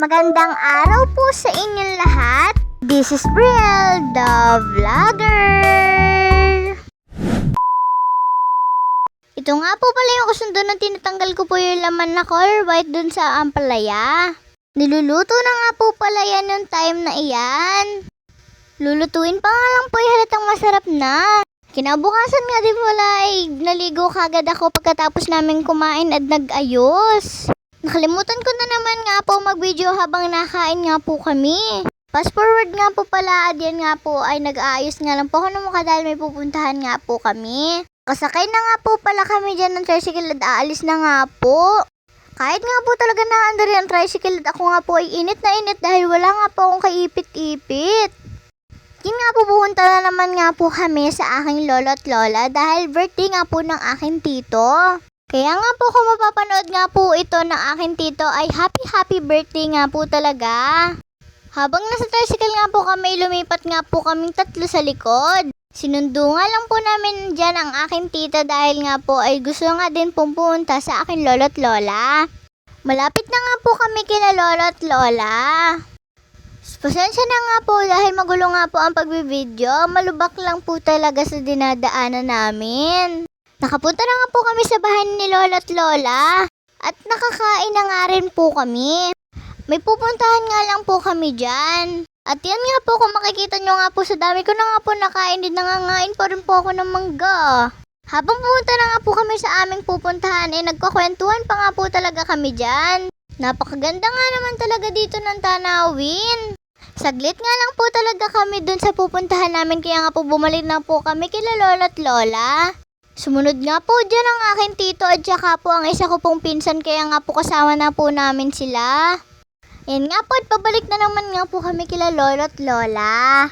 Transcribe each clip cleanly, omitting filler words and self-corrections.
Magandang araw po sa inyong lahat. This is Brielle, the vlogger. Ito nga po pala yung kasundo ng tinatanggal ko po yung laman na color white dun sa ampalaya. Niluluto na nga po pala yan yung time na iyan. Lulutuin pa nga lang po yung halatang masarap na. Kinabukasan nga din pala ay naligo kagad ako pagkatapos namin kumain at nag-ayos. Nakalimutan ko na naman nga po mag-video habang nakain nga po kami. Fast forward nga po pala at yan nga po ay nag-aayos nga lang po ako ng mukha dahil may pupuntahan nga po kami. Kasakay na nga po pala kami dyan ng tricycle at aalis na nga po. Kahit nga po talaga naandar yung tricycle at ako nga po ay init na init dahil wala nga po akong kaipit-ipit. Yun nga po, pupunta na naman nga po kami sa aking lolo at lola dahil birthday nga po ng aking tito. Kaya nga po kung mapapanood nga po ito ng aking tito ay happy birthday nga po talaga. Habang nasa tricycle nga po kami, lumipat nga po kaming tatlo sa likod. Sinundo nga lang po namin dyan ang aking tita dahil nga po ay gusto nga din pumunta sa aking lolo at lola. Malapit na nga po kami kina lolo at lola. Pasensya na nga po dahil magulo nga po ang pagbibideo. Malubak lang po talaga sa dinadaanan namin. Nakapunta na nga po kami sa bahay ni Lola at Lola. At nakakain na nga rin po kami. May pupuntahan nga lang po kami dyan. At yan nga po, kung makikita nyo nga po sa dami ko na nga po nakain din, nangangain pa rin po ako ng mangga. Habang pumunta na nga po kami sa aming pupuntahan, nagkakwentuhan pa nga po talaga kami dyan. Napakaganda nga naman talaga dito ng tanawin. Saglit nga lang po talaga kami dun sa pupuntahan namin, kaya nga po bumalik na po kami kila Lola at Lola. Sumunod nga po dyan ang aking tito at saka po ang isa ko pong pinsan, kaya nga po kasama na po namin sila. Yan nga po at pabalik na naman nga po kami kila Lola at Lola.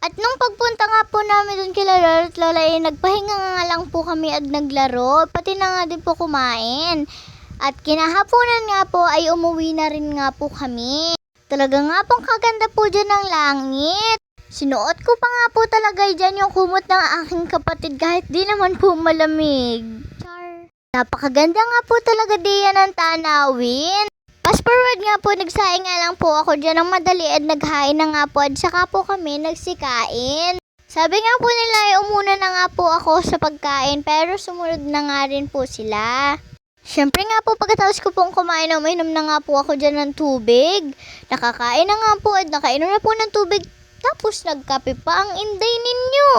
At nung pagpunta nga po namin dun kila Lola at Lola nagpahinga nga lang po kami at naglaro, pati na nga din po kumain. At kinahaponan nga po ay umuwi na rin nga po kami. Talaga nga pong kaganda po dyan ng langit. Sinuot ko pa nga po talaga dyan yung kumot ng aking kapatid kahit di naman po malamig. Char. Napakaganda nga po talaga diyan ng tanawin. Fast forward nga po, nagsaing nga lang po ako dyan ng madali at naghain na nga po at saka po kami nagsikain. Sabi nga po nila ay umuna na nga po ako sa pagkain pero sumunod na nga rin po sila. Siyempre nga po pagkatapos ko pong kumain, uminom na nga po ako dyan ng tubig. Nakakain na nga po at nakainom na po ng tubig. Tapos nagkape pa ang inday ninyo.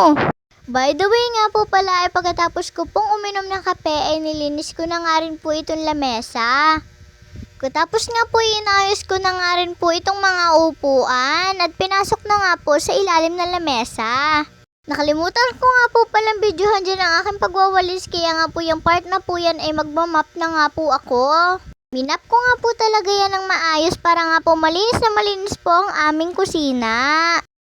By the way nga po pala ay pagkatapos ko pong uminom ng kape ay nilinis ko na nga rin po itong lamesa. Tapos nga po inayos ko na nga rin po itong mga upuan at pinasok na nga po sa ilalim ng lamesa. Nakalimutan ko nga po palang videohan dyan ang aking pagwawalis, kaya nga po yung part na po yan ay magmamap na nga po ako. Minap ko nga po talaga yan ng maayos para nga po malinis na malinis po ang aming kusina.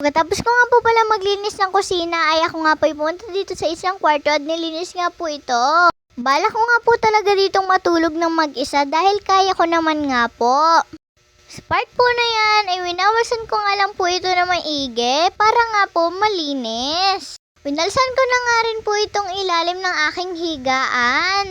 Pagkatapos ko nga po pala maglinis ng kusina ay ako nga po ipunta dito sa isang kwarto at nilinis nga po ito. Bala ko nga po talaga ditong matulog ng mag-isa dahil kaya ko naman nga po. Sa part po na yan ay winawasan ko nga lang po ito na maigi para nga po malinis. Winalsan ko na nga rin po itong ilalim ng aking higaan.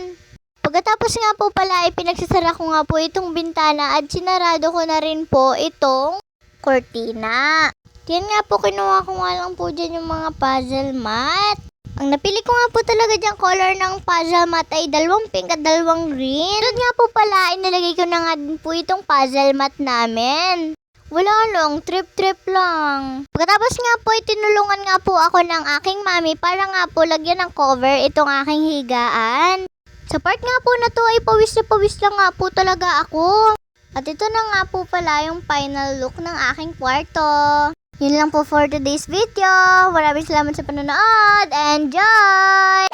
Pagkatapos nga po pala ay pinagsasara ko nga po itong bintana at sinarado ko na rin po itong kortina. Yan nga po, kinuha ko nga lang po dyan yung mga puzzle mat. Ang napili ko nga po talaga dyan color ng puzzle mat ay dalawang pink at dalawang green. Doon nga po pala, inilagay ko na nga din po itong puzzle mat namin. Wala lang, trip lang. Pagkatapos nga po, tinulungan nga po ako ng aking mami para nga po lagyan ng cover itong aking higaan. Sa part nga po na to ay pawis na pawis lang nga po talaga ako. At ito na nga po pala yung final look ng aking kwarto. Yun lang po for today's video. Maraming salamat sa panonood. Enjoy!